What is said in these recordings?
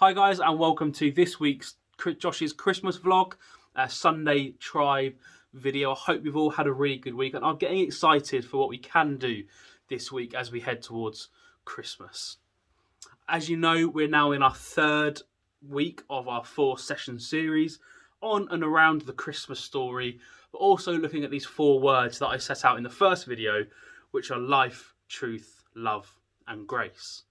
Hi guys, and welcome to this week's Josh's Christmas vlog, Sunday Tribe video. I hope you've all had a really good week, and I'm getting excited for what we can do this week as we head towards Christmas. As you know, we're now in our third week of our 4-session series on and around the Christmas story, but also looking at these 4 words that I set out in the first video, which are life, truth, love, and grace.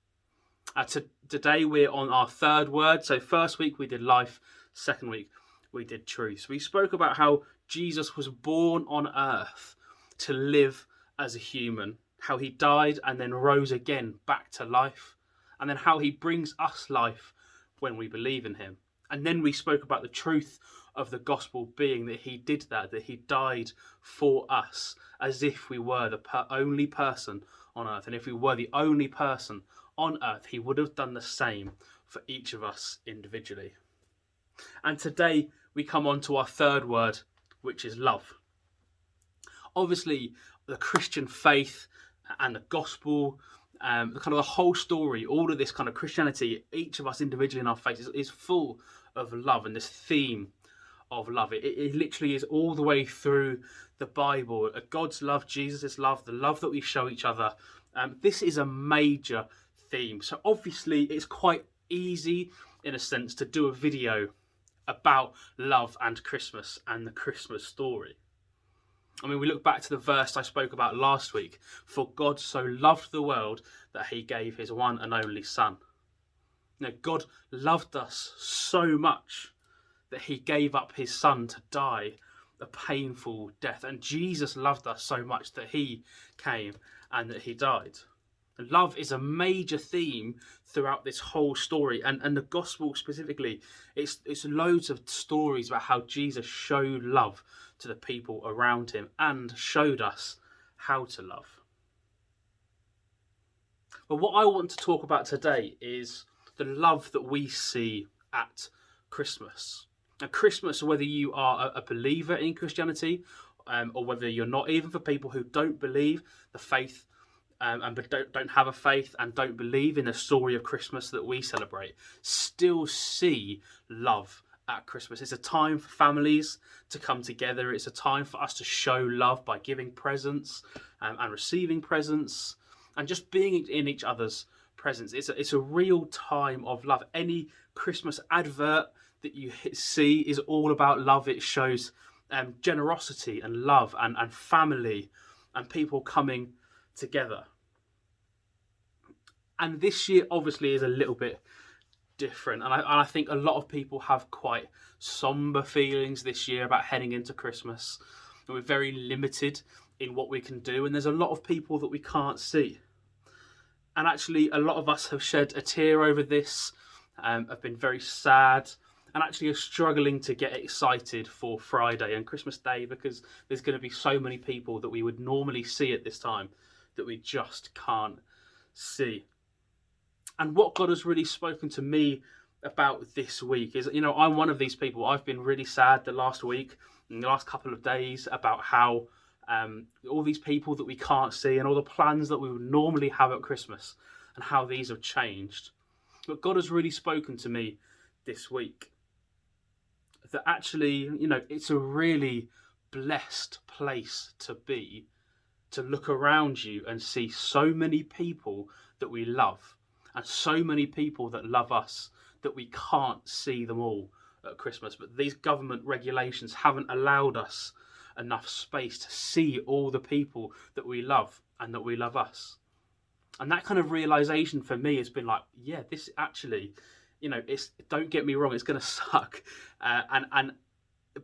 Today we're on our third word. So first week we did life, second week we did truth. So we spoke about how Jesus was born on earth to live as a human, how he died and then rose again back to life, and then how he brings us life when we believe in him. And then we spoke about the truth of the gospel being that he did that he died for us as if we were the only person on earth. And if we were the only person on earth, he would have done the same for each of us individually. And today we come on to our third word, which is love. Obviously, the Christian faith and the gospel, the whole story, all of this kind of Christianity, each of us individually in our faith is full of love and this theme of love. It literally is all the way through the Bible. God's love, Jesus' love, the love that we show each other. This is a major theme. So obviously it's quite easy in a sense to do a video about love and Christmas and the Christmas story. I mean, we look back to the verse I spoke about last week. For God so loved the world that he gave his one and only son. God loved us so much that he gave up his son to die a painful death. And Jesus loved us so much that he came and that he died. Love is a major theme throughout this whole story, and the gospel specifically, it's loads of stories about how Jesus showed love to the people around him and showed us how to love. But what I want to talk about today is the love that we see at Christmas. Now, Christmas, whether you are a believer in Christianity or whether you're not, even for people who don't believe the faith but don't have a faith and don't believe in the story of Christmas that we celebrate, still see love at Christmas. It's a time for families to come together. It's a time for us to show love by giving presents and receiving presents and just being in each other's presence. It's a real time of love. Any Christmas advert that you see is all about love. It shows generosity and love and family and people coming together. And this year obviously is a little bit different, and I think a lot of people have quite somber feelings this year about heading into Christmas. And we're very limited in what we can do, and there's a lot of people that we can't see. And actually a lot of us have shed a tear over this, have been very sad, and actually are struggling to get excited for Friday and Christmas Day, because there's going to be so many people that we would normally see at this time that we just can't see. And what God has really spoken to me about this week is, I'm one of these people. I've been really sad the last week, in the last couple of days, about how all these people that we can't see and all the plans that we would normally have at Christmas and how these have changed. But God has really spoken to me this week that actually, it's a really blessed place to be, to look around you and see so many people that we love and so many people that love us that we can't see them all at Christmas. But these government regulations haven't allowed us enough space to see all the people that we love and that we love us. And that kind of realization for me has been like, yeah, this actually, don't get me wrong, it's going to suck. And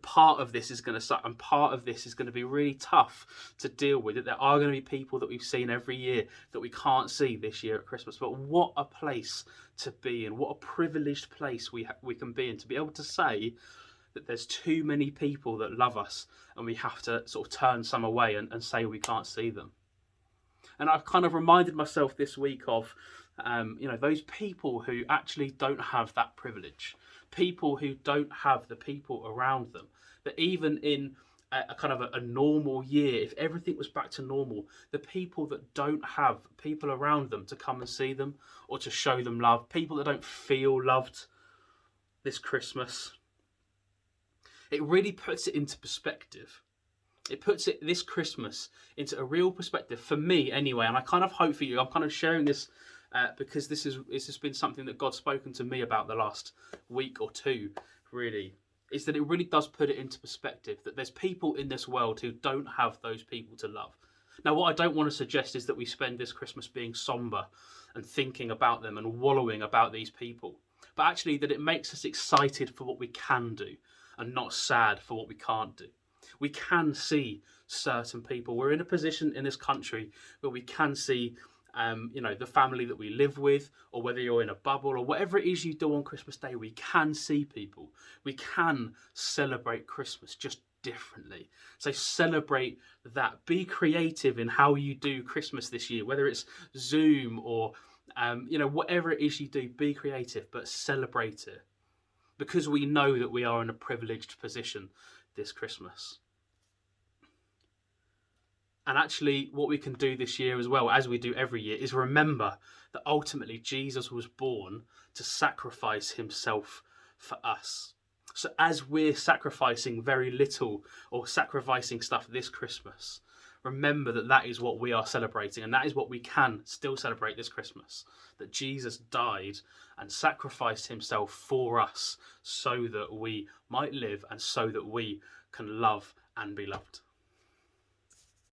part of this is going to suck, and part of this is going to be really tough to deal with. That there are going to be people that we've seen every year that we can't see this year at Christmas. But what a place to be in! What a privileged place we can be in, to be able to say that there's too many people that love us, and we have to sort of turn some away and say we can't see them. And I've kind of reminded myself this week of, those people who actually don't have that privilege. People who don't have the people around them, that even in a kind of a normal year, if everything was back to normal, the people that don't have people around them to come and see them or to show them love, people that don't feel loved this Christmas, it really puts it into perspective. It puts this Christmas into a real perspective for me anyway, and I kind of hope for you. I'm kind of sharing this because this has been something that God's spoken to me about the last week or two, really, is that it really does put it into perspective, that there's people in this world who don't have those people to love. Now, what I don't want to suggest is that we spend this Christmas being somber and thinking about them and wallowing about these people, but actually that it makes us excited for what we can do and not sad for what we can't do. We can see certain people. We're in a position in this country where we can see, the family that we live with, or whether you're in a bubble or whatever it is you do on Christmas Day, we can see people. We can celebrate Christmas just differently. So celebrate that. Be creative in how you do Christmas this year, whether it's Zoom or, whatever it is you do, be creative, but celebrate it. Because we know that we are in a privileged position this Christmas. And actually, what we can do this year as well, as we do every year, is remember that ultimately Jesus was born to sacrifice himself for us. So as we're sacrificing very little or sacrificing stuff this Christmas, remember that that is what we are celebrating, and that is what we can still celebrate this Christmas, that Jesus died and sacrificed himself for us so that we might live and so that we can love and be loved.